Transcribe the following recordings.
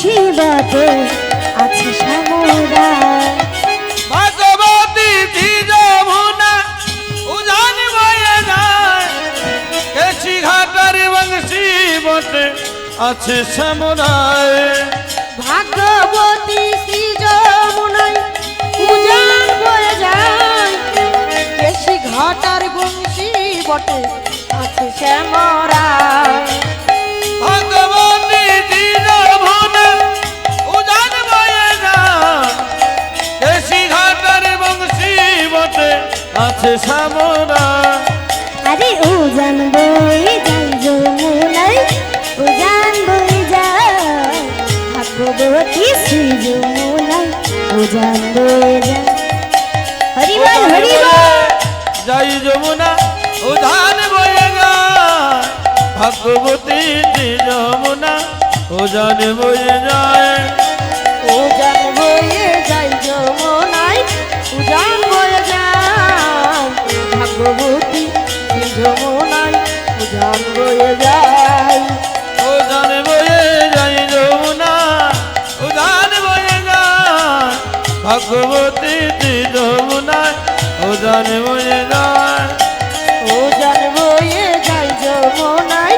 বংশী বটে আছে শ্যামরায়। ভাগবতী যমুনা উজান বয়ে যায়, কেশি ঘাটার বংশী বটে আছে শ্যামরায়। ভাগবতী শ্রী যমুনায় উজান বয়ে যায়, কেশি ঘাটার বংশী বটে আছে শ্যামরায়। ভাগবতী যমুনা উজান বয়ে যায়, কেশি ঘাটার বংশী বটে আছে শ্যামরায়। আরে উজান বয়ে যায় যমুনায়, উজান বয়ে যায়, ভাগবতী শ্রী যমুনায় উজান বয়ে যায়। হরি বল হরি বল। যাই যমুনা উজান বয়ে যায়, ভাগবতী যমুনা উজান বয়ে যায়। উজান বয়ে যায় যমুনায় উজান বয়ে যায়, ভাগবতী শ্রী যমুনায় উজান বয়ে যায়। উজান বয়ে যায় যমুনা উজান বয়ে যায়, ভাগবতী যমুনায় উজান বয়ে যায়। উজান বয়ে যায় যমুনায়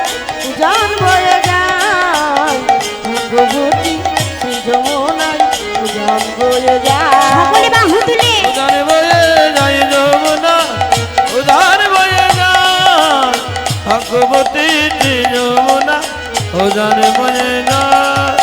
উজান বয়ে যায়, ভাগবতী শ্রী যমুনায় উজান বয়ে যায়। সকলে বাহু তুলে উজান বয়ে যায় যমুনা উজান বয়ে যায়, ভাগবতী যমুনা উজান বয়ে যায়।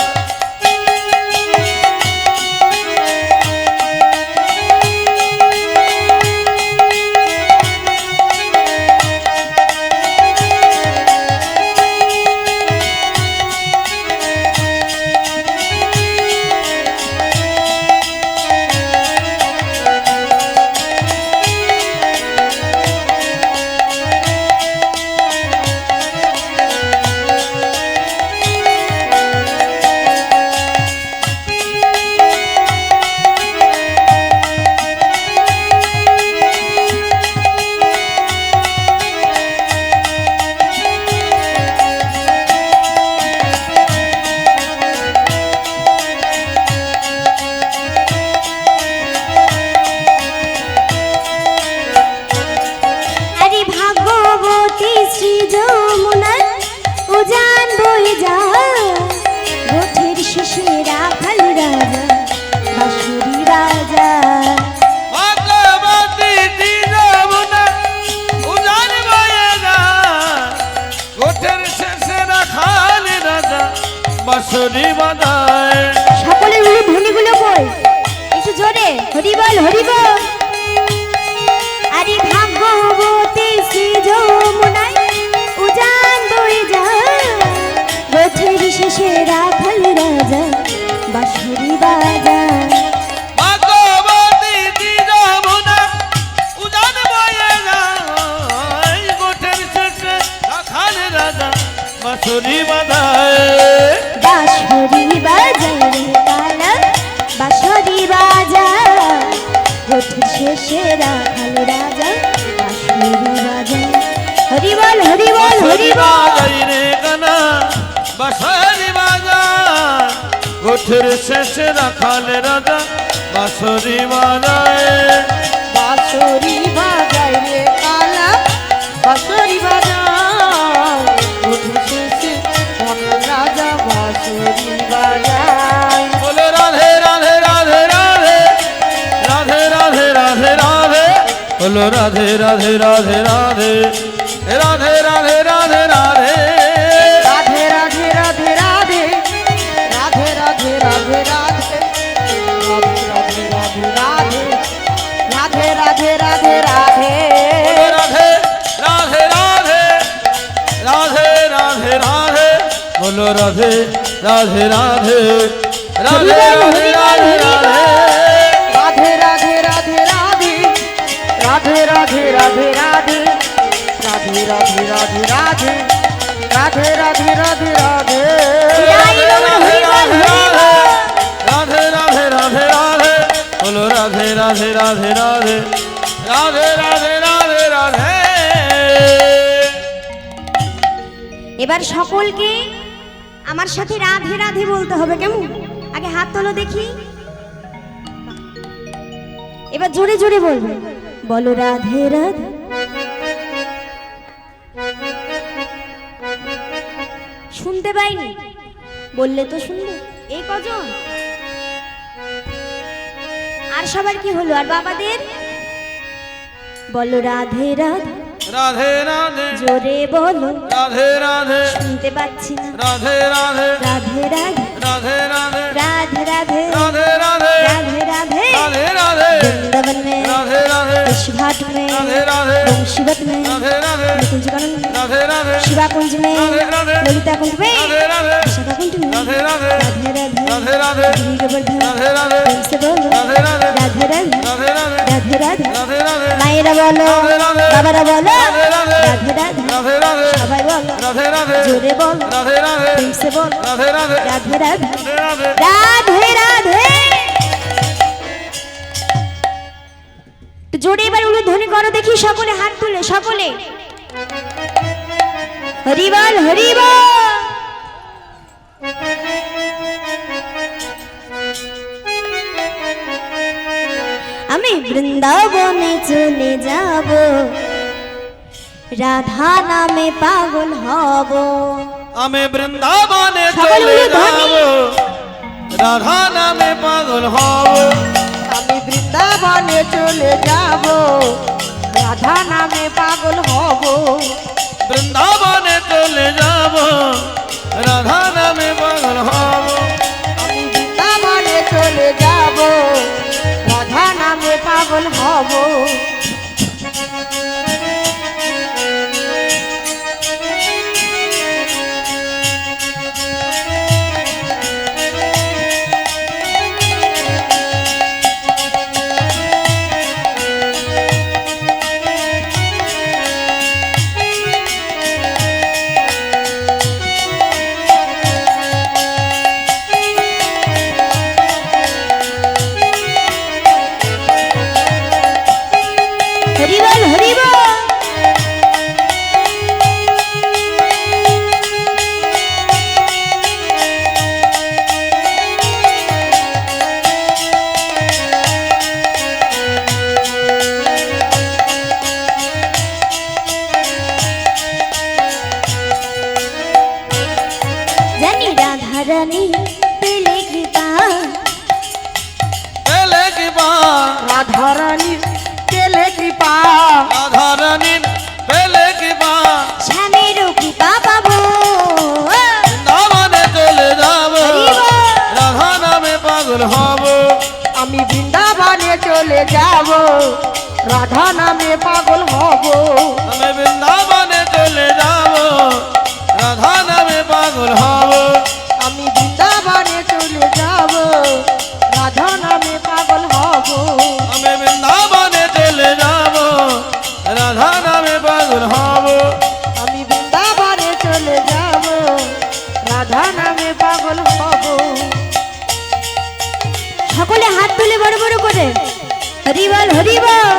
আরে ভাগবতী শ্রী যমুনায় উজান বয়ে যায়, রথের শেষে রাখাল রাজা বাঁশুরি বাজা। ভাগবতী যমুনা উজান বয়ে যায়, গোঠের শেষে রাখাল রাজা বাঁশুরি বাজায়। সকলে উড়ে ধ্বনিগুলো বল একটু জোরে, হরি বল হরি বল। আরে ভাগবতী শ্রী যমুনায় উজান বয়ে যায়, রথের শেষে রাখাল রাজা বাঁশুরি বাজা। ভাগবতী যমুনা উজান বয়ে যায়, গোঠের শেষে রাখাল রাজা বাঁশুরি বাজায়। বাঁশরি বাজায় রে কালা বাঁশরি বাজায়, রথের শেষে রাখাল রাজা বাঁশরি বাজায়। হরি বল হরি বল হরি বল। বাজাই রে কানা বাঁশরি বাজায়, গোঠের শেষে রাখাল রাজা বাঁশরি বাজায়। বাঁশরি বাজায় রে কালা বাঁশরি বাজায়, রথের শেষে রাখাল রাজা বাঁশরি বাজায়। বলে রাধে রাধে রাধে রাধে রাধে রাধে রাধে রাধে, বলো রাধে রাধে রাধে রাধে রাধে রাধে রাধে রাধে। রাধে রাধে রাধে রাধে রাধে রাধে রাধে রাধে রাধে রাধে রাধে রাধে রাধে রাধে। বলো রাধে রাধে রাধে রাধে রাধে রাধে রাধে। রাধে রাধে রাধে রাধে রাধে রাধে রাধে রাধে রাধে রাধে রাধে রাধে রাধে রাধে রাধে রাধে। রাধে রাধে রাধে রাধে, বলো রাধে রাধে রাধে রাধে রাধে রাধে রাধে রাধে। এবার সকলকে আমার সাথে রাধে রাধে বলতে হবে, কেমন? আগে হাত তোলো দেখি, এবার জোরে জোরে বলবে, বলো রাধে রাধে। শুনতে পাইনি, বললে তো শুনবে। এই কজন? আর সবার কি হলো? আর বাবাদের বলো রাধে রাধে। রাধে রাধে জোরে বলো, রাধে রাধে শুনতে পাচ্ছি না। রাধে রাধে রাধে রাধে রাধে রাধে राधे राधे राधे राधे राधे राधे राधे राधे वृंदावन में राधे राधे विश्वघाट में राधे राधे वंशीवत में राधे राधे कुंजकरण में राधे राधे शिवा कुंज में राधे राधे ललिता कुंज में राधे राधे विशाखा कुंज में राधे राधे राधे राधे राधे राधे गिरि गोवर्धन राधे राधे प्रेम से बोलो राधे राधे राधे राधे राधे राधे राधे राधे राधे राधे मायरा बोलो राधे राधे बाबारा बोलो राधे राधे राधे राधे राधे राधे सबाई बोलो राधे राधे जोरे बोलो राधे राधे प्रेम से बोलो राधे राधे राधे राधे राधे राधे राधे। তো জোরে এবার উলুধ্বনি করো দেখি, সকলে হাত তুলে, সকলে হরিবল হরিবল। আমি বৃন্দাবনে চলে যাব, রাধা নামে পাগল হব। আমি বৃন্দাবনে সকলে চলে উলুধ্বনি। যাব, রাধা নামে পাগল হব। আমি বৃন্দাবনে চলে যাব, রাধা নামে পাগল হব। বৃন্দাবনে চলে যাব, রাধা নামে পাগল হব। আমি বৃন্দাবনে চলে যাব, রাধা নামে পাগল হব। হরিবল হরিবল। জানি রাধা রানী পেলে কৃপা, পেলে কৃপা, রাধা রানী পেলে কৃপা, রাধা রানী পেলে কৃপা। স্বামীরও কৃপা পাবো। বৃন্দাবনে চলে যাব, রাধা নামে পাগল হব। আমি বৃন্দাবনে চলে যাব, রাধা নামে পাগল হব। আমি বৃন্দাবনে চলে যাব, রাধা নামে পাগল হব। আমি বৃন্দাবনে চলে যাব, রাধা নামে পাগল হব। আমি বৃন্দাবনে চলে যাব, রাধা নামে পাগল হব। আমি বৃন্দাবনে চলে যাব, রাধা নামে পাগল হব। সকলে হাত তুলে বড় বড় করে হরিবল হরিবল।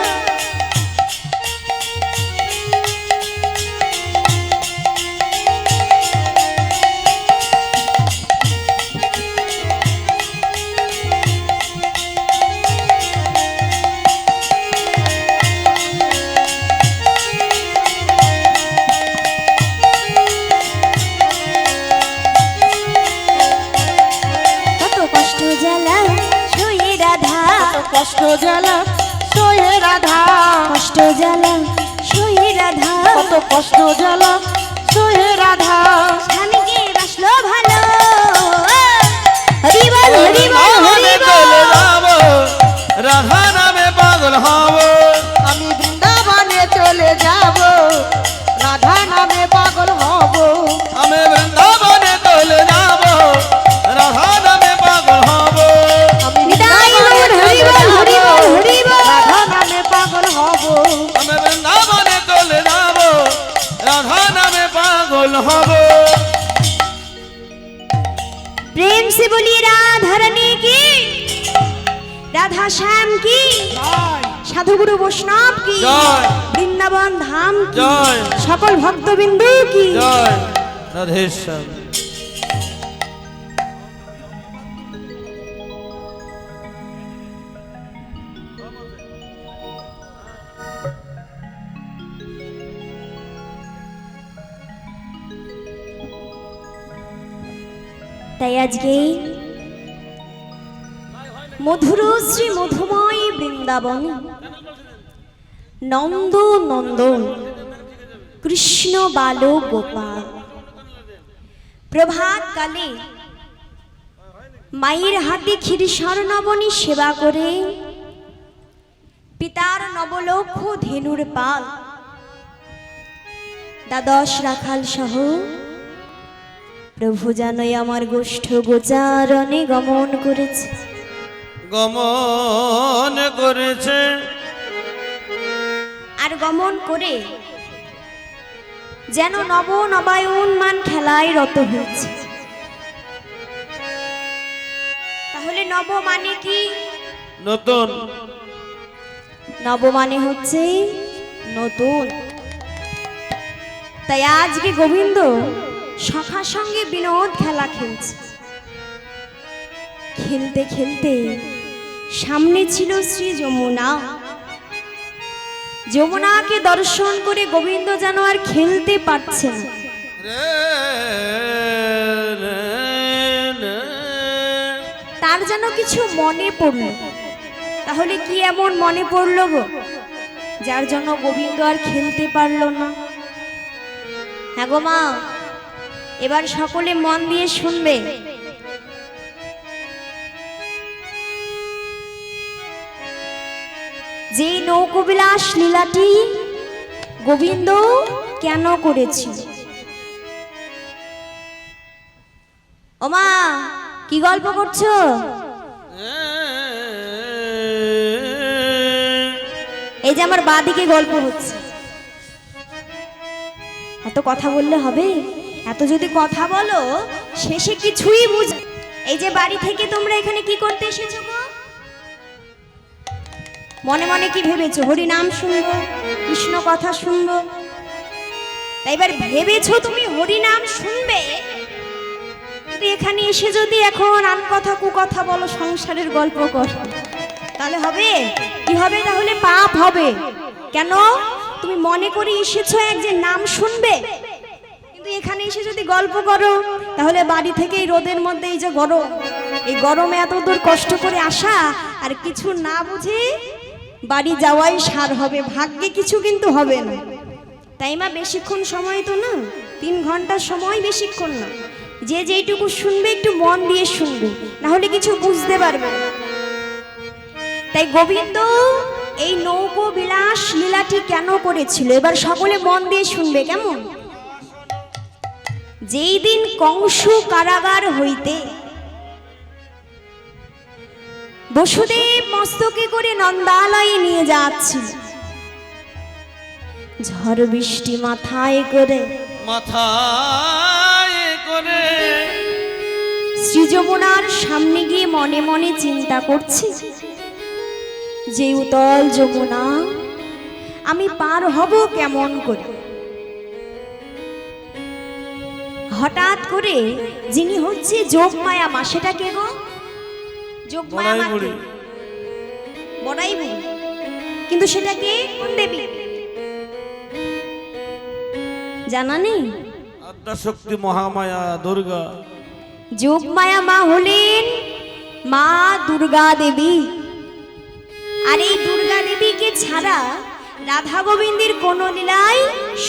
কত কষ্ট জ্বালা সয়ে রাধা, কষ্ট জ্বালা সয়ে রাধা, কষ্ট জ্বালা সয়ে রাধা, কত কষ্ট জ্বালা সয়ে রাধা। স্বামীকে বাসলো ভালো। হরিবল হরিবল বৃন্দাবনে চলে হরিবল। যাব, রাধা নামে পাগল হব। আমি বৃন্দাবনে চলে যাব, রাধা নামে পাগল হব। আমি বৃন্দাবনে চলে যাব, রাধা নামে পাগল হব। আমি বিদায় বৃন্দাবনে হরিবল, চলে হরিবল, যাব, হরিবল। রাধা নামে পাগল হব। আমি বৃন্দাবনে চলে যাব, রাধা নামে পাগল হব। प्रेम से बोलिए राधा रानी की, राधा श्याम की, साधु गुरु वैष्णव की, जय। वृंदावन धाम की, जय। सकल भक्तबिंदु की। जय राधेश्याम। তাই আজকে মধুর শ্রী মধুময় বৃন্দাবন নন্দ নন্দন কৃষ্ণ বালক গোপাল প্রভাত কালে মায়ের হাতে ক্ষীরসর নবনী সেবা করে পিতার নবলক্ষ ধেনুর পাল দ্বাদশ রাখাল সহ প্রভু জানই আমার গোষ্ঠ গোচারণে গমন করেছে গমন করেছে আর গমন করে যেন নব নবায়নমান খেলায় রত হয়েছে। তাহলে নব মানে কি? নতুন। নব মানে হচ্ছে নতুন। তাই আজকে গোবিন্দ সখার সঙ্গে বিনোদ খেলা খেলছে। খেলতে খেলতে সামনে ছিল শ্রী যমুনা। যমুনাকে দর্শন করে গোবিন্দ যেন আর খেলতে পারছে না। তার যেন কিছু মনে পড়ল। তাহলে কি এমন মনে পড়ল গো যার জন্য গোবিন্দ আর খেলতে পারল না? হ্যাঁ গো মা, এবার সকলে মন দিয়ে শুনবে। যে নৌকবিলাস লীলাটি গোবিন্দ কেন করেছিল? ও মা, কি গল্প করছো? এই যে আমার বাদিকে গল্প হচ্ছে। এত কথা বললে হবে? এত যদি কথা বলো শেষে কিছুই বুঝ। এই যে বাড়ি থেকে তোমরা এখানে কি করতে এসেছো গো? মনে মনে কি ভেবেছো? হরি নাম শুনবো, কৃষ্ণ কথা শুনবো। তাই এবার ভেবেছো তুমি হরি নাম শুনবে, কিন্তু এখানে এসে যদি এখন আন কথা কু কথা বলো, সংসারের গল্প করো, তাহলে হবে কি হবে? তাহলে পাপ হবে। কেন? তুমি মনে করে এসেছো এক যে নাম শুনবে, কিন্তু এখানে এসে যদি গল্প করো, তাহলে বাড়ি থেকে এই রোদের মধ্যে এই যে গরম, এই গরমে এত দূর কষ্ট করে আসা আর কিছু না বুঝে বাড়ি যাওয়াই সার হবে। ভাগ্যে কিছু কিন্তু হবে না। তাই মা বেশিক্ষণ সময় তো না, 3 ঘন্টার সময়, বেশিক্ষণ না। যে যেইটুকু শুনবে একটু মন দিয়ে শুনবে, না হলে কিছু বুঝতে পারবে না। তাই গোবিন্দ এই নৌকো বিলাস লীলাটি কেন করেছিল এবার সকলে মন দিয়ে শুনবে, কেমন? যেই দিন কংস কারাগার হইতে বসুদেব মস্তকে করে নন্দালয়ে নিয়ে যাচ্ছিল, ঝড় বৃষ্টি মাথায় করে শ্রী যমুনার সামনে গিয়ে মনে মনে চিন্তা করছে, যে উতল যমুনা আমি পার হব কেমন করে। হঠাৎ করে যিনি হচ্ছে যোগমায়া মা, সেটা কে গো? যোগমায়া মা কে? বড়াই বুড়ি। কিন্তু সেটা কে? কোন দেবী জানা নেই? আদ্যাশক্তি মহামায়া দুর্গা। যোগমায়া মা হলেন মা দুর্গা দেবী। আর এই দুর্গা দেবীকে ছাড়া রাধা গোবিন্দের কোনো লীলাই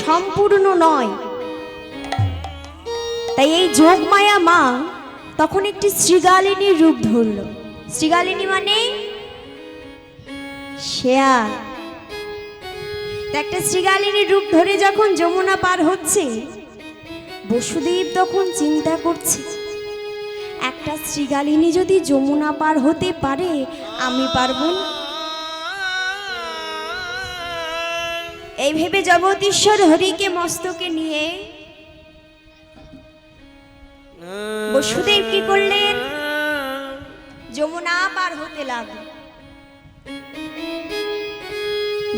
সম্পূর্ণ নয়। তাই এই যোগমায়া মা তখন একটি শ্রীগালিনীর রূপ ধরল। শ্রীগালিনী মানে শেয়াল। একটা শ্রীগালিনীর রূপ ধরে যখন যমুনা পার হচ্ছে, বসুদেব তখন চিন্তা করছে, একটা শ্রীগালিনী যদি যমুনা পার হতে পারে, আমি পারবো না? এই ভেবে জগদীশ্বর হরিকে মস্তকে নিয়ে বসুদেব কি করলেন? যমুনা পার হতে লাগলো।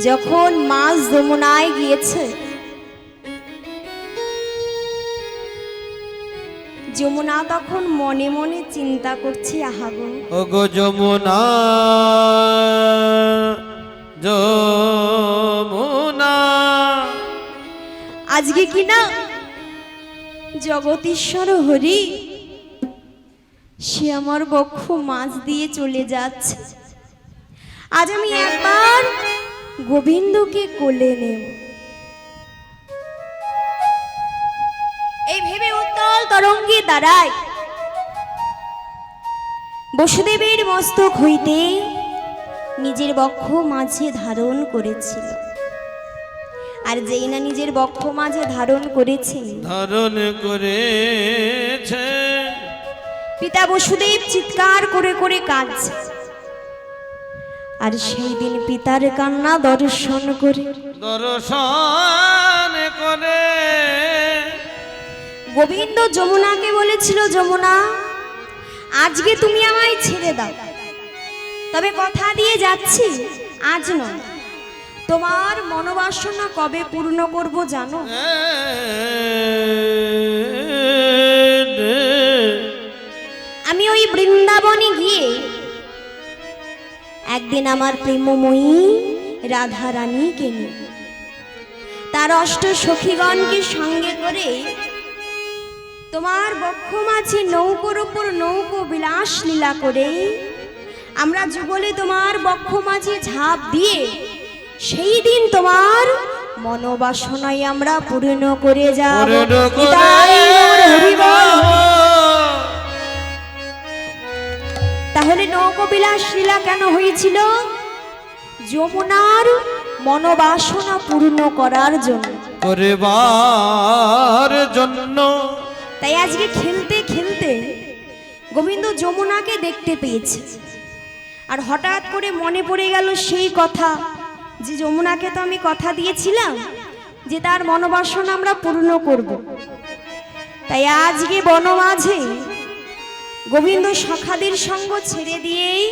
যখন মাছ যমুনায় গিয়েছে, যমুনা তখন মনে মনে চিন্তা করছে, আহাগো ওগো যমুনা যমুনা, আজকে কি না জগদীশ্বর হরি সে আমার বক্ষ মাছ দিয়ে চলে যাচ্ছে। আজ আমি একবার গোবিন্দকে কোলে নেব, এই ভেবে উত্তাল তরঙ্গে দাঁড়ায়। বসুদেবের মস্তক হইতে নিজের বক্ষ মাঝে ধারণ করেছিল, আর যেই না নিজের বক্ষ মাঝে ধারণ করেছে, ধারণ করেছে, পিতা বসুদেব চিৎকার করে করে কাঁদছে। আর সেই দিন পিতার কান্না দর্শন করে দর্শন করে গোবিন্দ যমুনাকে বলেছিল, যমুনা আজকে তুমি আমায় ছেড়ে দাও, তবে কথা দিয়ে যাচ্ছি আজ নয়, তোমার মনোবাসনা কবে পূর্ণ করব জানো? আমি ওই বৃন্দাবনে গিয়ে একদিন আমার প্রেমময়ী রাধা রানীকে নিয়ে, তার অষ্ট সখীগণকে সঙ্গে করে তোমার বক্ষ মাঝে নৌকোর উপর নৌকো বিলাস লীলা করে আমরা যুগলে তোমার বক্ষ মাঝে ঝাঁপ দিয়ে সেই দিন তোমার মনোবাসনায় আমরা পূর্ণ করে যাব। তাহলে নৌকো বিলাস লীলা কেন হয়েছিল? যমুনার মনোবাসনা পূর্ণ করার জন্য, করিবার জন্য। তাই আজকে খেলতে খেলতে গোবিন্দ যমুনাকে দেখতে পেয়েছে, আর হঠাৎ করে মনে পড়ে গেল সেই কথা যে যমুনাকে তো আমি কথা দিয়েছিলাম যে তার মনোবাসনা আমরা পূর্ণ করব। তাই আজকে বনমাঝে গোবিন্দ সখাদের সঙ্গ ছেড়ে দিয়েই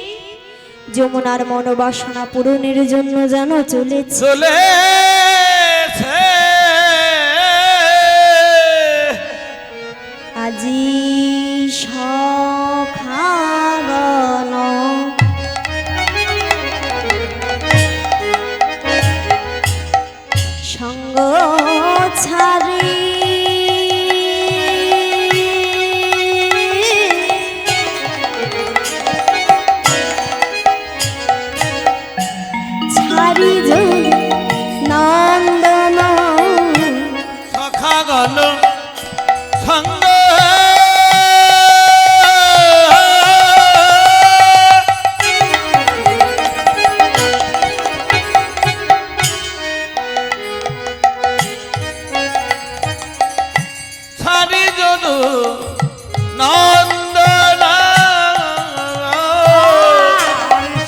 যমুনার মনোবাসনা পূরণের জন্য যেন চলেছে। আজি সখাগণ সঙ্গ ছাড়ি ছাড়ি নন্দন সখাগণ সঙ্গ ছাড়ি যদু নন্দন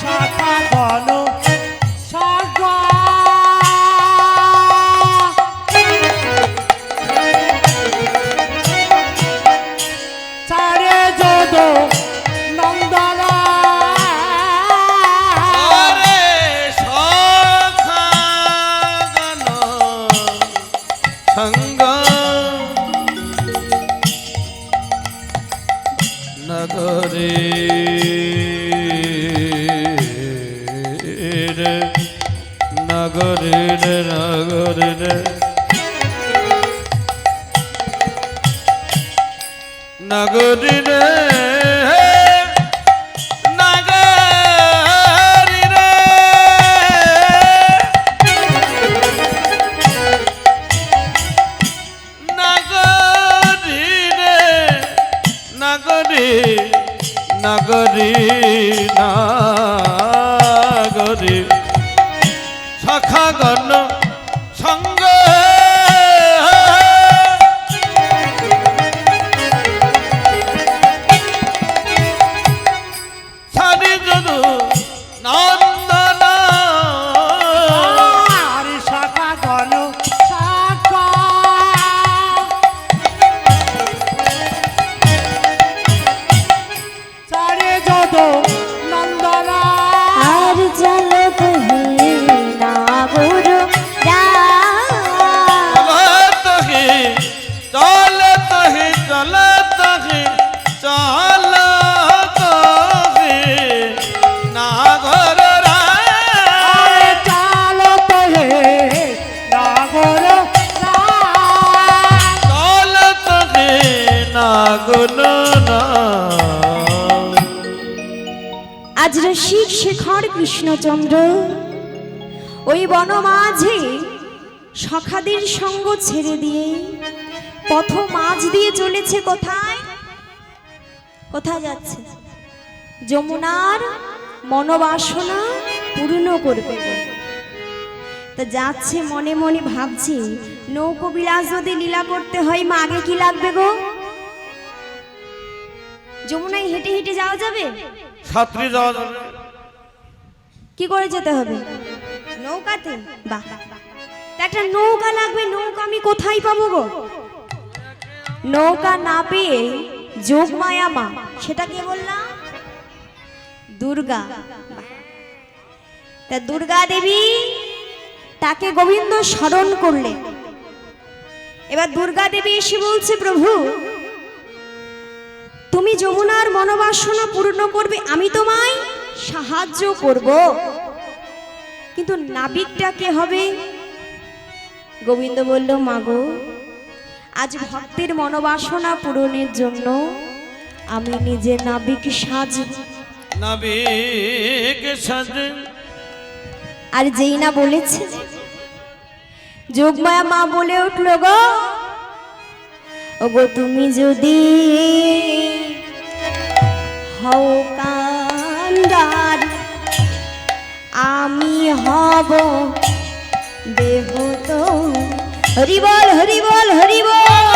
সখাগণ সঙ্গ ছাড়ে যদু নন্দন ওরে সখাগণ সঙ্গ নগরে নগরে নগরে নগরে নগরী নাগরী সখাগণ সঙ্গ ছাড়ি যদু নন্দন সখাগণ সঙ্গ ছাড়ে যদু নন্দন আর জলক হে নাগর চলত হে চলত হে চলত হে নাগর চালত হে নাগর চলত হে নাগর আজ রসিক শেখর কৃষ্ণচন্দ্র ওই বনমাঝে সখাদের সঙ্গ ছেড়ে দিয়ে পথ মাঝ দিয়ে চলেছে। কোথায় কোথায় যাচ্ছে? যমুনার মনোবাসনা পূর্ণ করবে। তা যাচ্ছে, মনে মনে ভাবছি নৌকো বিলাস যদি লীলা করতে হয় মা আগে কি লাগবে গো? যমুনায় হেঁটে হেঁটে যাওয়া যাবে? ছাত্রী যাওয়া যাবে। কি করে যেতে হবে? নৌকাতে? বাহ, তা একটা নৌকা লাগবে। নৌকা আমি কোথায় পাবো গো? নৌকা না পেয়ে যোগমায়া মা, সেটা কে বললাম? দুর্গা। তা দুর্গা দেবী তাকে গোবিন্দ স্মরণ করলেন। এবার দুর্গা দেবী এসে বলছে, প্রভু তুমি যমুনার মনোবাসনা পূর্ণ করবে, আমি তোমায় সাহায্য করব, কিন্তু নাবিকটা কে হবে? গোবিন্দ বলল, মাগো আজ ভক্তের মনোবাসনা পূরণের জন্য আমি নিজে নাবিক সাজব। নাবিক সাজে। আর যেই না বলেছে, যোগমায়া মা বলে উঠল, গো ওগো তুমি যদি হও কান্দার, আমি হব দেহ তো। হরি বল হরি বল হরি বল।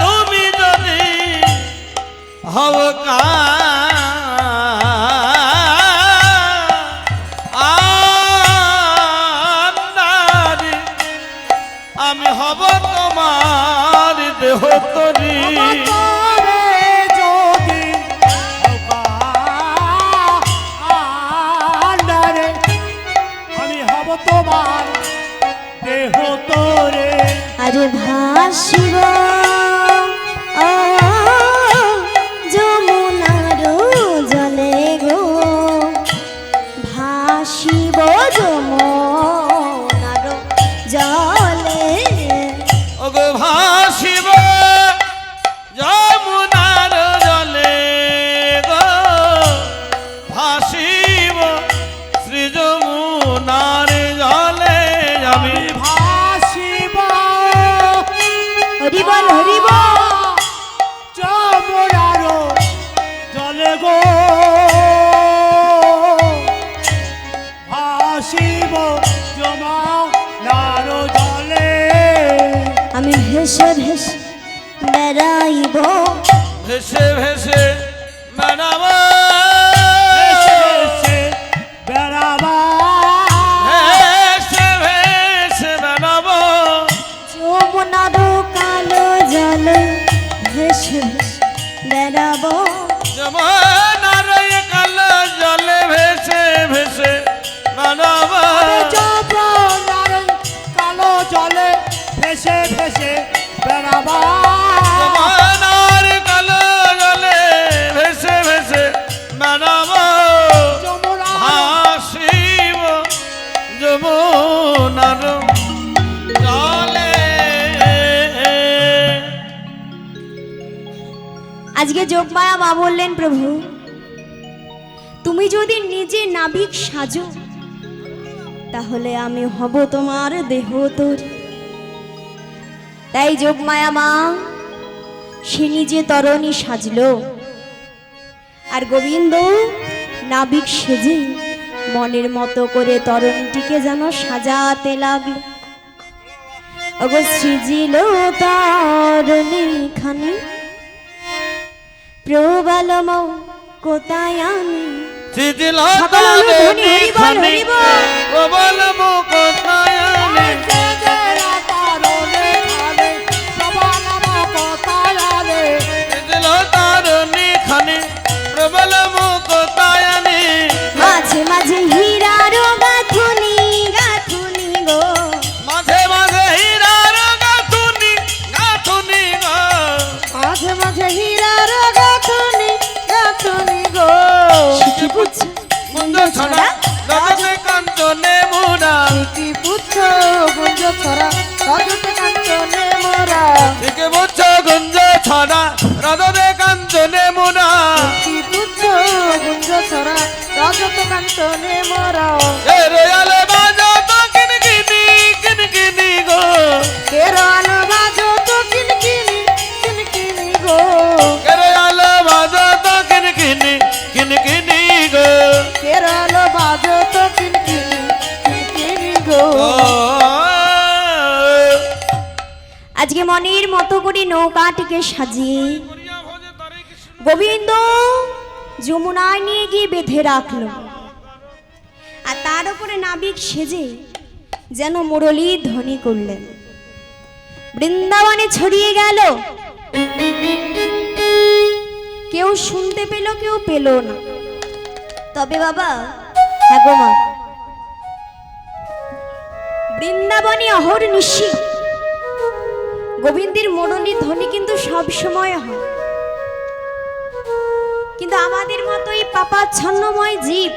তুমি যদি হও কান্দারি, আমি হব তোমার দেহ তরি। তোমার দেহ তোরে আরে ভাসিব যমুনার জলে গো, ভাসিব যমুনার জলে। ওগো ভাসিব যমুনার জলে গো, ভাসিব শ্রী যমুনার জলে আমি ভাসিব। হরি বল হরি বল। যমুনার জলে গো, ভাসিব যমুনার জলে। আমি ভেসে ভেসে বেড়াইব, ভেসে ভেসে বেড়াবো, ভেসে ভেসে বেড়াবা, ভেসে ভেসে বেড়াবো। যমুনার কালো জলে ভেসে ভেসে বেড়াবো। যমুনার কালো জলে ভেসে ভেসে বেড়াবো। যমুনার কালো জলে ভেসে ভেসে বেড়াবা, যমুনার কালো জলে ভেসে ভেসে বেড়াবো। ভাসিব যমুনার জলে। আজকে যোগমায়া মা বললেন, প্রভু তুমি যদি নিজে নাবিক সাজো, তাহলে আমি হব তোমার দেহ তোর। তাই যোগমায়া মা সে নিজে তরণী সাজলো, আর গোবিন্দ নাবিক সেজে মনের মতো করে তরণীটিকে যেন সাজাতে লাগলো। ওগো সৃজিল তরণী খানি, প্রবলম কোথায় আমি। শিথিল সকল হলো ধ্বনি, হরি বল, হরি বল। প্রবল মুখতায়নে, শিথিল তারণী খানি, প্রবল মুখতায়নে। মাঝে মাঝে হীরার গাঁথুনি গাঁথুনি গো, মাঝে মাঝে হীরার গাঁথুনি গাঁথুনি গো, মাঝে মাঝে হীরার গাঁথুনি গাঁথুনি গো। কি বুঝছো মুন্দ ছড়া রজতে কাঞ্চনে মোরা, কি পুত্র গুঞ্জ ছড়া রজতে কাঞ্চনে মোরা, থেকে বুঝছ গুঞ্জ ছড়া রজতে কাঞ্চনে মোরা। কি পুত্র গুঞ্জ ছড়া কত কান্তনে মোরা এ রয়ালে বাজো তো কিনকিনি কিনকিনি গো কেরল বাজো তো কিনকিনি কিনকিনি গো এ রয়ালে বাজো তো কিনকিনি কিনকিনি গো কেরল বাজো তো কিনকিনি কিনকিনি গো আজকে মনের মতো করে নৌকাটিকে সাজিয়ে গোবিন্দ যমুনায় নিয়ে গিয়ে বেঁধে রাখলো, আর তার উপরে নাবিক সেজে যেন মুরলী ধ্বনি করলেন, বৃন্দাবনে ছড়িয়ে গেল। কেউ শুনতে পেল, কেউ পেল না। তবে বাবা, হ্যাঁ গো মা, বৃন্দাবনে অহর্নিশি গোবিন্দের মুরলী ধ্বনি কিন্তু সব সময় হয়। কিন্তু আমাদের মতো এই পাপাচ্ছন্নময় জীব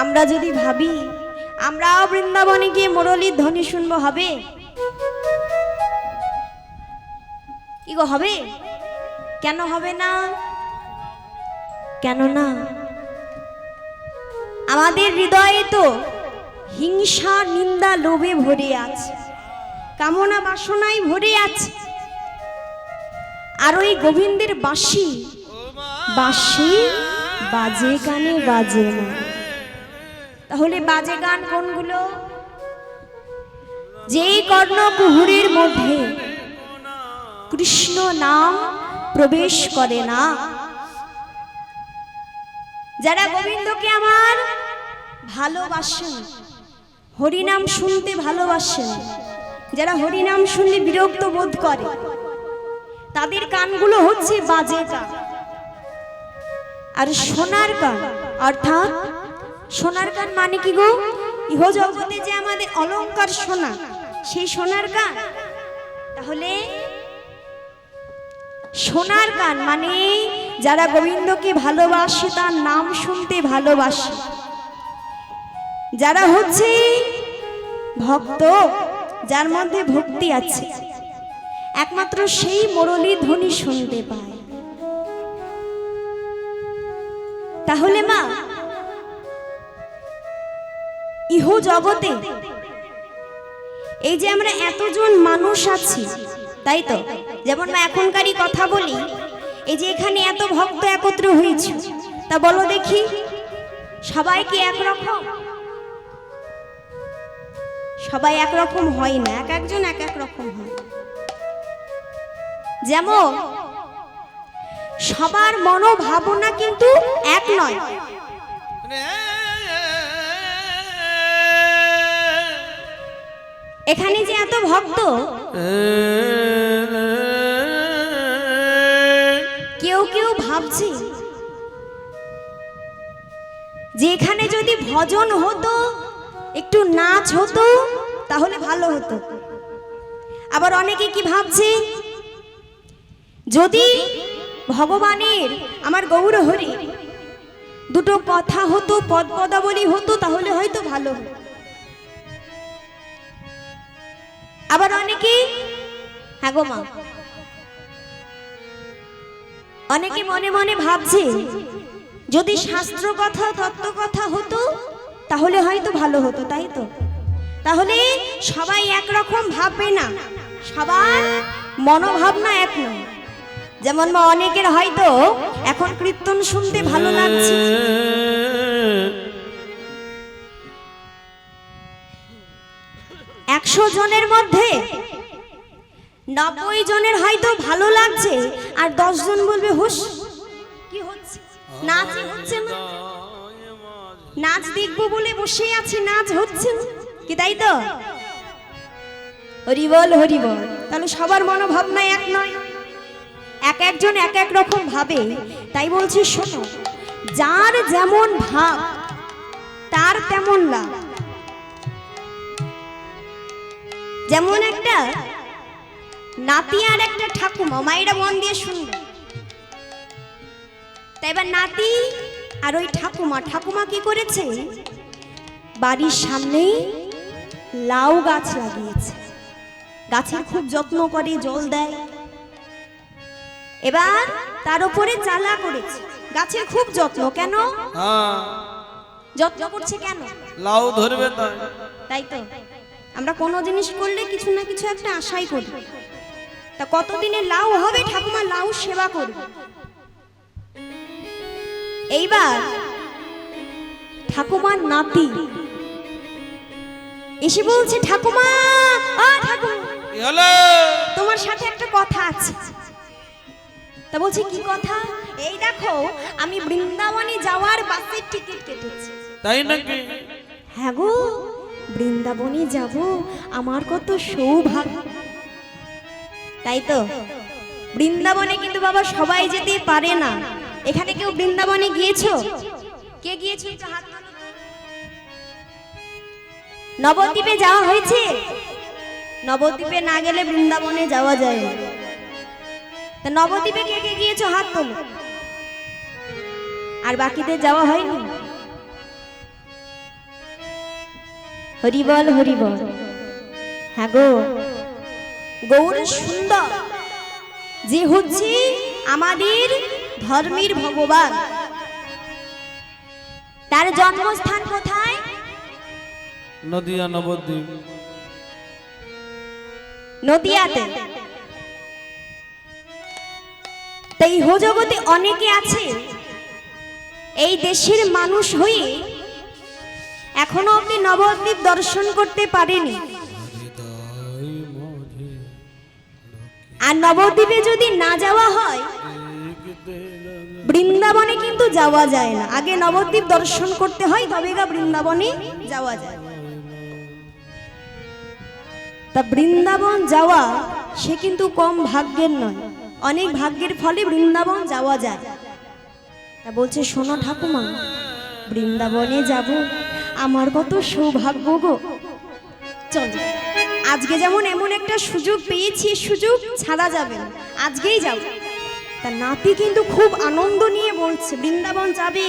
আমরা যদি ভাবি আমরাও বৃন্দাবনে গিয়ে মুরলীর ধ্বনি শুনবো, হবে কি গো? হবে? কেন হবে না? কেন না? আমাদের হৃদয়ে তো হিংসা, নিন্দা, লোভে ভরে আছে, কামনা বাসনায় ভরে আছে। আর ওই গোবিন্দের বাঁশি বাঁশি বাজে গানে বাজে না। তাহলে বাজে গান কোনগুলো? যেই কর্ণকুহুরের মধ্যে কৃষ্ণ নাম প্রবেশ করে না, যারা গোবিন্দকে আমার ভালোবাসেন, হরিনাম শুনতে ভালোবাসেন, যারা হরিনাম শুনলে বিরক্ত বোধ করে, তাদের কানগুলো হচ্ছে বাজে কান। আর সোনার কান, অর্থাৎ সোনার কান মানে কি গো? ইহ জগতে যে আমাদের অলংকার সোনা, সেই সোনার কান। তাহলে সোনার কান মানে যারা গোবিন্দকে ভালোবাসে, তার নাম শুনতে ভালোবাসে, যারা হচ্ছে ভক্ত, যার মধ্যে ভক্তি আছে, একমাত্র সেই মুরলী ধ্বনি শুনতে পায়। তাহলে মা, ইহ জগতে এই যে আমরা এতজন মানুষ আছি, তাই তো? যেমন মা এখনকারই কথা বলি, এই যে এখানে এত ভক্ত একত্র হয়েছে, তা বলো দেখি, সবাই কি একরকম? সবাই একরকম হয় না, এক একজন এক এক রকম হয়। যেমন সবার মনোভাবনা কিন্তু এক নয়। এখানে যে এত ভক্ত, কেউ কেউ ভাবছে যে এখানে যদি ভজন হতো, একটু নাচ হতো, তাহলে ভালো হতো। আবার অনেকে কি ভাবছে, যদি ভগবানের, আমার গৌর হরি, দুটো কথা হতো, পদ পদাবলী হতো, তাহলে হয়তো ভালো হতো। আবার অনেকে, হ্যাঁ গো মা, অনেকে মনে মনে ভাবছে, যদি শাস্ত্র কথা, তত্ত্ব কথা হতো, তাহলে হয়তো ভালো হতো, তাই তো? তাহলে সবাই একরকম ভাববে না, সবার মনোভাবনা এক নয়। যেমন মা, অনেকের হয়তো এখন কীর্তন শুনতে ভালো লাগছে, 100 জনের মধ্যে 90 জনের হয়তো ভালো লাগছে, আর 10 জন বলবে হুস, কি হচ্ছে? নাচই হচ্ছে না, নাচ দেখবো বলে বসে আছি, নাচ হচ্ছে না, কি তাই তো? হরি বল, হরি বল। তাহলে সবার মনোভাবনা এক নয়, এক একজন এক এক রকম ভাবে। তাই বলছি, শোনো, যার যেমন ভাব তার তেমন লাভ। যেমন একটা নাতি আর একটা ঠাকুমা, মায়েরা মন দিয়ে শুনবে। তাই এবার নাতি আর ওই ঠাকুমা কি করেছে, বাড়ির সামনেই লাউ গাছ লাগিয়েছে, গাছের খুব যত্ন করে, জল দেয়। এবার তার উপরে চালা করেছে, গাছের খুব যত্ন। কেন? যত্ন করছে কেন? লাউ ধরবে তাই। তাই তো আমরা কোনো জিনিস করলে কিছু না কিছু একটা আশাই করি। তা কতদিনে লাউ হবে ঠাকুমা লাউ সেবা করবে। এইবার ঠাকুমার নাতি এসে বলছে ঠাকুমা, ঠাকুমা কি হলো? তোমার সাথে একটা কথা আছে। তা বলছে কি কথা? এই দেখো আমি বৃন্দাবনে যাওয়ার বাসের টিকিট কেটেছি। তাই নাকি? হ্যাঁ গো, বৃন্দাবনে যাব, আমার কত সৌভাগ্য। তাই তো বৃন্দাবনে কিন্তু বাবা সবাই যেতে পারে না। এখানে কেউ বৃন্দাবনে গিয়েছো? কে গিয়েছো একটু হাত নাড়ো তো। নবদ্বীপে যাওয়া হয়েছে? নবদ্বীপে না গেলে বৃন্দাবনে যাওয়া যায় না। তা নবদ্বীপে কে কে গিয়েছো হাত তোলো। আর বাকিদের যাওয়া হয়নি? হরিবল হরিবল। হ্যাঁ গো, গৌর সুন্দর যে হচ্ছে আমাদের ধর্মের ভগবান, তার জন্মস্থান কোথায়? নদিয়া নবদ্বীপ। নদিয়াতে। তাই হো জগতে অনেকে আছে এই দেশের মানুষ হয়ে এখনো অব্দি নবদ্বীপ দর্শন করতে পারেনি। আর নবদ্বীপে যদি না যাওয়া হয় বৃন্দাবনে কিন্তু যাওয়া যায় না। আগে নবদ্বীপ দর্শন করতে হয় তবে গা বৃন্দাবনে যাওয়া যায়। তা বৃন্দাবন যাওয়া সে কিন্তু কম ভাগ্যের নয়, অনেক ভাগ্যের ফলে বৃন্দাবন যাওয়া যায়। তা বলছে শোনো ঠাকুমা, বৃন্দাবনে যাব, আমার কত সৌভাগ্য গো। চল আজকে যেমন এমন একটা সুযোগ পেয়েছি, সুযোগ ছাড়া যাবে না, আজকেই যাব। তা নাতি কিন্তু খুব আনন্দ নিয়ে বলছে বৃন্দাবন যাবে।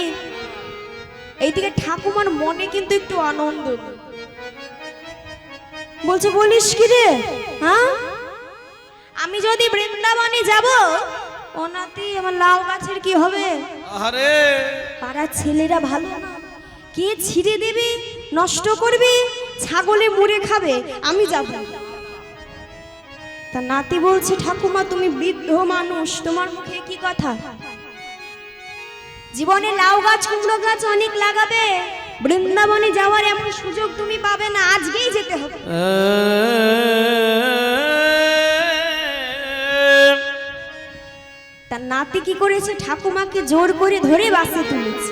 এইদিকে ঠাকুমার মনে কিন্তু একটু আনন্দ। বলছে বলিস কি রে, হ্যাঁ আমি যদি বৃন্দাবনে যাব, ও নাতি আমার লাউ গাছের কি হবে? আরে পাড়ার ছেলেরা ভালো না, কে ছিঁড়ে দেবে, নষ্ট করবে, ছাগলে মুড়ে খাবে, আমি যাব। তা নাতি বলছে ঠাকুমা তুমি বৃদ্ধ মানুষ, তোমার মুখে কি কথা? জীবনে লাউ গাছ কুমড়ো গাছ অনেক লাগাবে, বৃন্দাবনে যাওয়ার এমন সুযোগ তুমি পাবে না, আজকেই যেতে হবে। তার নাতি কি করেছে, ঠাকুমাকে জোর করে ধরে বাসে তুলেছে।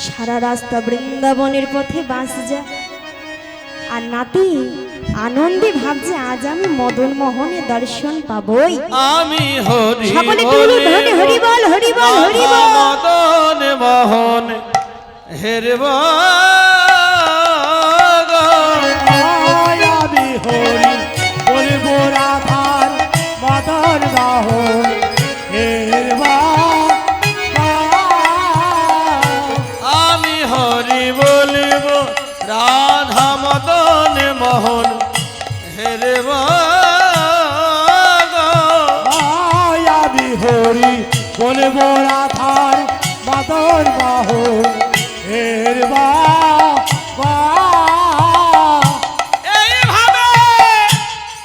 সারা রাস্তা বৃন্দাবনের পথে বাস যায়। আর নাতি আনন্দে ভাবছে আজ আমি মদন মোহনের দর্শন পাবই। আমি হরি সকলে তুলু ধনে হরি বল হরি বল হরি বল। মদন মোহন হেরব আমি হরি বলবো রাধার মদন মোহন হেরবা। আমি হরি বলিব রাধা মদন মোহন হেরব আমি হরি বলবো রাধার মদন মোহন হেরবা। এইভাবে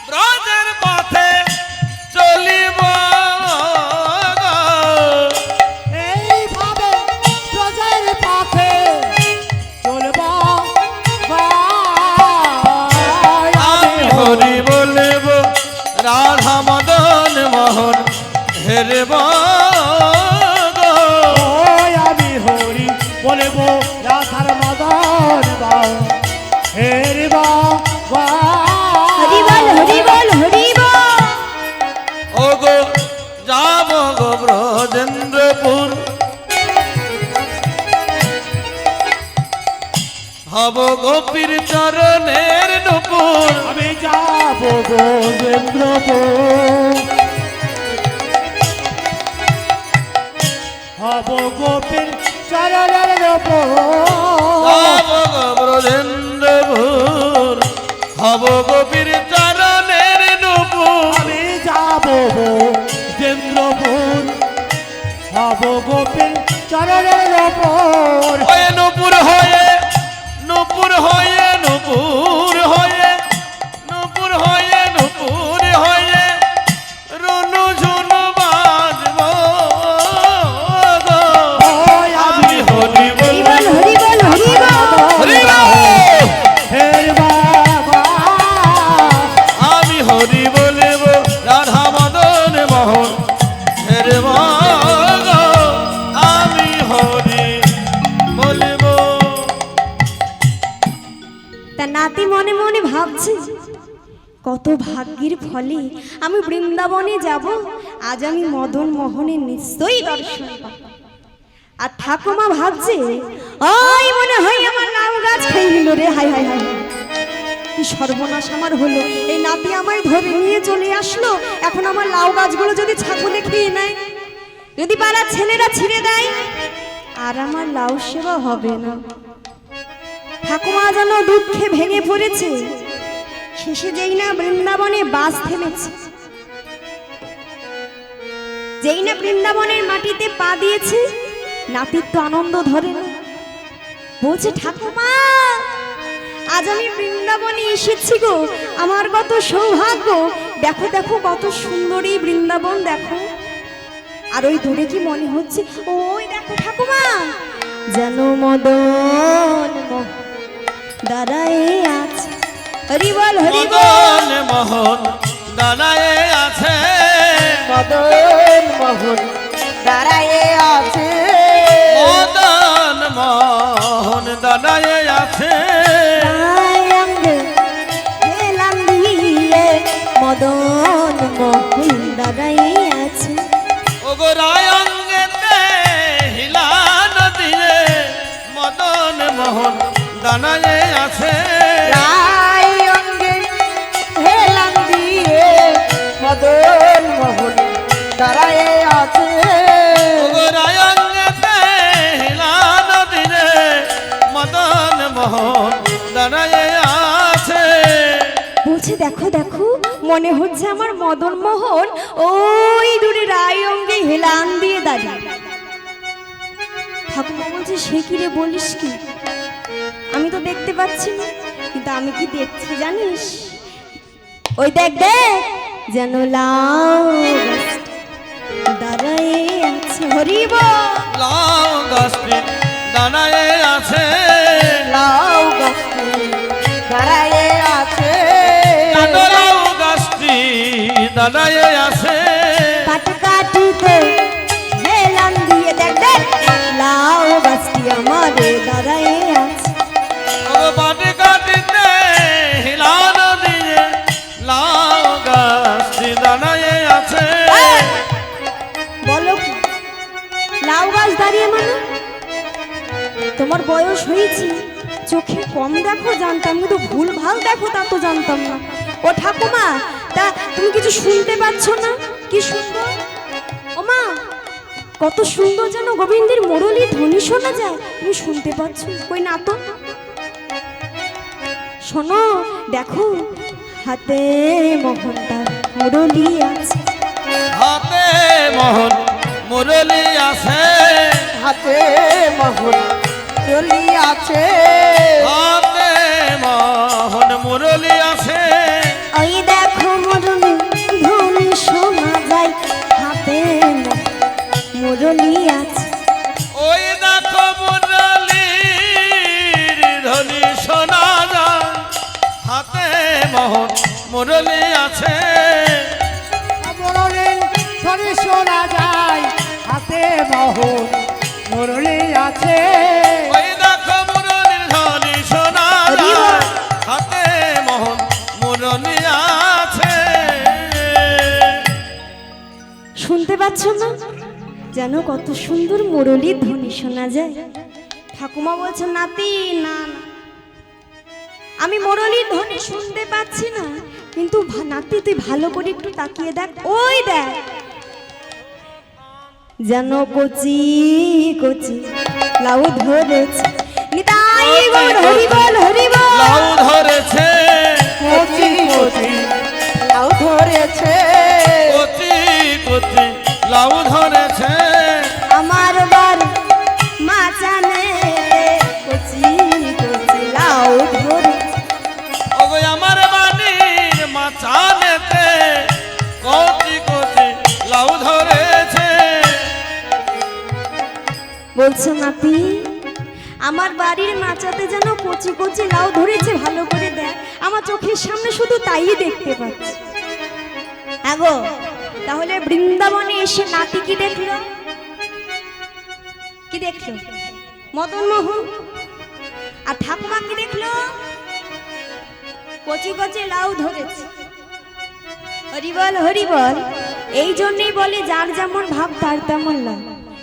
ব্রজের পথে চলিব এইভাবে প্রজার পথে চলবা। আমি হরি বলিব রাধা মদন মোহন হেরব আমি হরি বলবো রাধার মদন মোহন হেরবা। হরি বল হরি বল হরি বল। ও গো যাব গো ব্রজেন্দ্রপুর, হব গোপীর চরণের নুপুর। আমি যাব গোবিন্দ্রপুর, হব গোপীর চরণের নুপুর। যাব গো ব্রজেন্দ্রপুর, হব গোপীর চরণের নুপুর। আমি যাব গোবিন্দ্রপুর, হব গোপীর চরণের ওপর ওই নূপুর হয়ে নূপুর হয়ে নূপুর হয়ে নূপুর হয়ে নূপুর হয়ে রুনু ঝুনু বাজবো গো। ওই আমি হরি বল হরি বল হরি বল হরি বল। হরি বল। হের বাবা আমি হরি বলব রাধা মদন মোহন হের মগ আমি হরি বলব। তা নাতি মনে মনে ভাবছে কত ভাগ্যের ফলে আমি বৃন্দাবনে যাব, আজ আমি মদন মোহনের নিশ্চয়ই দর্শন পাব। আর ঠাকুমা ভাবছে ওই মনে হয় আমার লাউ গাছ খেয়ে নিল রে, হাই হাই হাই কি সর্বনাশ আমার হলো, এই নাতি আমায় ধরে নিয়ে চলে আসলো, এখন আমার লাউ গাছগুলো যদি ছাগলে খেয়ে নেয়, যদি পাড়ার ছেলেরা ছিঁড়ে দেয়, আর আমার লাউ সেবা হবে না। ঠাকুমা যেন দুঃখে ভেঙে পড়েছে। শেষে যেই না বৃন্দাবনে বাস থেমেছে, যেই না বৃন্দাবনের মাটিতে পা দিয়েছে, নাতির তো আনন্দ ধরে না। বলছে ঠাকুমা আজ আমি বৃন্দাবনে এসেছি গো, আমার কত সৌভাগ্য, দেখো দেখো কত সুন্দর এই বৃন্দাবন দেখো। আর ওই দূরে কি মনে হচ্ছে, ওই দেখো ঠাকুমা যেন মদন দাঁড়ায় আছে। হরি বল হরি বল। মদন মোহন দাঁড়ায়ে আছে মদন মোহন দাঁড়ায়ে আছে মদন মোহন দাঁড়ায়ে আছে আঙ্গে হেলাম দিয়ে মদন মোহন দাঁড়ায় আছে। ওগো রায়ঙ্গেতে হিলান দিয়ে মদন মোহন দাঁড়ায়ে আছে রায় অঙ্গে হেলাম দিয়ে মদন মোহন দাঁড়ায়ে আছে ওগো রায়ঙ্গেতে হিলান দিয়ে মদন মোহন দাঁড়ায়ে আছে। বলছে দেখো দেখো মনে হচ্ছে আমার মদন মোহন ওই দূরে রায় অঙ্গে হেলান দিয়ে দাঁড়িয়ে। ঠাকুমা বলছে সে কি রে বলিস কি, আমি তো দেখতে পাচ্ছি না, কিন্তু আমি কি দেখছি জানিস, ওই দেখ দেখ যেন লাউ দাঁড়ায় আছে। হরি বল। লাউ গাছটি দাঁড়ায়ে আছে লাউ গাছটি দাঁড়ায়ে আছে লাউ গাছটি দাঁড়ায়ে আছে পাট কাটিতে হেলান দিয়ে দেখ দেখ লাউ গাছটি আমার দাঁড়ায় আছে। ও বাটে কাটিতে হিলান দিয়ে লাউ গাছটি দাঁড়ায়ে আছে বলো কি লাউ গাছ দাঁড়িয়ে মানে, তোমার বয়স হয়েছে, চোখে কম দেখো জানতাম, কিন্তু ভুল ভাল দেখো তা তো জানতাম না। ও ঠাকুমা তা তুমি কিছু শুনতে পাচ্ছ না? কি সুন্দর ও মা, কত সুন্দর যেন গোবিন্দের মুরলী ধ্বনি শোনা যায়, তুমি শুনতে পাচ্ছ? কই না তো, শোনো দেখো হাতে মোহনদার মুরলী আছে। হাতে মোহন মুরলি আছে হাতে মোহন চলি আছে হাতে মোহন মুরলি আছে ওই দেখো মুরলী ধ্বনি শোনা যায়, হাতে মুরলী আছে। ওই দেখো মুরলির ধ্বনি শোনা যায় হাতে মোহন মুরলি আছে মুরলী ধরে শোনা যায় হাতে মোহন মুরলী আছে ওই দেখো মুরলির ধ্বনি শোনা যায় হাতে মোহন মুরলি আছে। শুনতে পাচ্ছ না যেন কত সুন্দর মুরলীর ধ্বনি শোনা যায়। ঠাকুমা বলছে নাতি না না, আমি মুরলীর ধ্বনি শুনতে পাচ্ছি না, কিন্তু নাতি তুই ভালো করে একটু তাকিয়ে দেখ, ওই দেখ যেন কচি কচি লাউ ধরেছে। নিতাই গৌর হরি বল হরি বল। লাউ ধরেছে কচি কচি লাউ ধরেছে কচি কচি লাউ ধরেছে আমার বার বলছো নাতি আমার বাড়ির মাচাতে যেন কচি কচি লাউ ধরেছে, ভালো করে দেখ, আমার চোখের সামনে শুধু তাই দেখতে পাচ্ছি। হ্যাঁ গো, তাহলে বৃন্দাবনে এসে নাতি কি দেখলো? কি দেখলো? মদন মোহন। আর ঠাকুমা কি দেখলো? কচি কচি লাউ ধরেছে। হরিবল হরিবল। এই জন্যই বলে যার যেমন ভাব তার তেমন লাভ।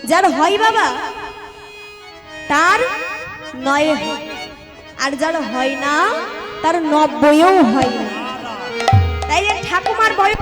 যার হয় বাবা তার 9 হয়, আর যার হয় না তার 90ও হয় না। তাই ঠাকুমার বয়স